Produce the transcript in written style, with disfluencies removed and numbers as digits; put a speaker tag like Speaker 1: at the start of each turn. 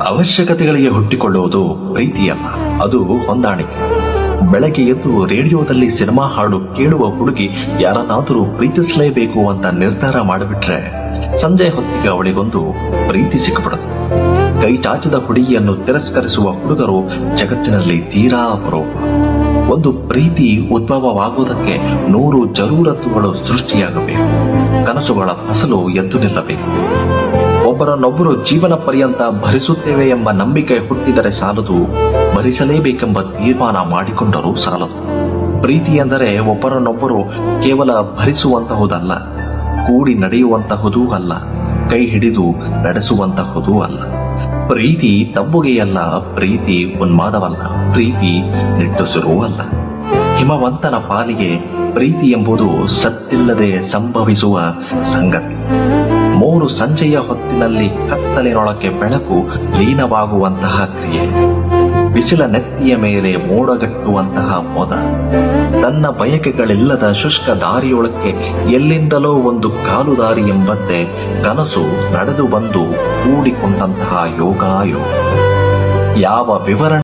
Speaker 1: ಅವಶ್ಯಕತೆಗಳಿಗೆ ಹುಟ್ಟಿಕೊಳ್ಳುವುದು ಪ್ರೀತಿಯಲ್ಲ, ಅದು ಹೊಂದಾಣಿಕೆ. ಬೆಳಗ್ಗೆ ಎದ್ದು ರೇಡಿಯೋದಲ್ಲಿ ಸಿನಿಮಾ ಹಾಡು ಕೇಳುವ ಹುಡುಗಿ ಯಾರನ್ನಾದರೂ ಪ್ರೀತಿಸಲೇಬೇಕು ಅಂತ ನಿರ್ಧಾರ ಮಾಡಿಬಿಟ್ರೆ ಸಂಜೆ ಹೊತ್ತಿಗೆ ಅವಳಿಗೊಂದು ಪ್ರೀತಿ ಸಿಕ್ಕಿಬಿಡುತ್ತೆ. ಕೈ ಚಾಚದ ಹುಡುಗಿಯನ್ನು ತಿರಸ್ಕರಿಸುವ ಹುಡುಗರು ಜಗತ್ತಿನಲ್ಲಿ ತೀರಾ ಅಪರೂಪ. ಒಂದು ಪ್ರೀತಿ ಉದ್ಭವವಾಗುವುದಕ್ಕೆ 100 ಜರೂರತ್ತುಗಳು ಸೃಷ್ಟಿಯಾಗಬೇಕು. ಕನಸುಗಳ ಫಸಲು ಎದ್ದು ನಿಲ್ಲಬೇಕು. ಒಬ್ಬರನ್ನೊಬ್ಬರು ಜೀವನ ಪರ್ಯಂತ ಭರಿಸುತ್ತೇವೆ ಎಂಬ ನಂಬಿಕೆ ಹುಟ್ಟಿದರೆ ಸಾಲದು, ಭರಿಸಲೇಬೇಕೆಂಬ ತೀರ್ಮಾನ ಮಾಡಿಕೊಂಡರೂ ಸಾಲದು. ಪ್ರೀತಿ ಎಂದರೆ ಒಬ್ಬರನ್ನೊಬ್ಬರು ಕೇವಲ ಭರಿಸುವಂತಹುದಲ್ಲ, ಕೂಡಿ ನಡೆಯುವಂತಹುದೂ ಅಲ್ಲ, ಕೈ ಹಿಡಿದು ನಡೆಸುವಂತಹುದೂ ಅಲ್ಲ. ಪ್ರೀತಿ ತಬ್ಬುಗೆಯಲ್ಲ, ಪ್ರೀತಿ ಉನ್ಮಾದವಲ್ಲ, ಪ್ರೀತಿ ನಿಟ್ಟುಸಿರೂ ಅಲ್ಲ. ಹಿಮವಂತನ ಪಾಲಿಗೆ ಪ್ರೀತಿ ಎಂಬುದು ಸತ್ತಿಲ್ಲದೆ ಸಂಭವಿಸುವ ಸಂಗತಿ. 3 ಸಂಜೆಯ ಹೊತ್ತಿನಲ್ಲಿ ಕತ್ತಲಿನೊಳಕ್ಕೆ ಬೆಳಕು ಲೀನವಾಗುವಂತಹ ಕ್ರಿಯೆ, ಬಿಸಿಲ ನೆತ್ತಿಯ ಮೇಲೆ ಮೋಡಗಟ್ಟುವಂತಹ ಮೊದ, ತನ್ನ ಬಯಕೆಗಳಿಲ್ಲದ ಶುಷ್ಕ ದಾರಿಯೊಳಕ್ಕೆ ಎಲ್ಲಿಂದಲೋ ಒಂದು ಕಾಲು ದಾರಿ ಎಂಬಂತೆ ಕನಸು ನಡೆದು ಬಂದು ಕೂಡಿಕೊಂಡಂತಹ ಯೋಗಾಯೋಗ. ಯಾವ ವಿವರಣೆ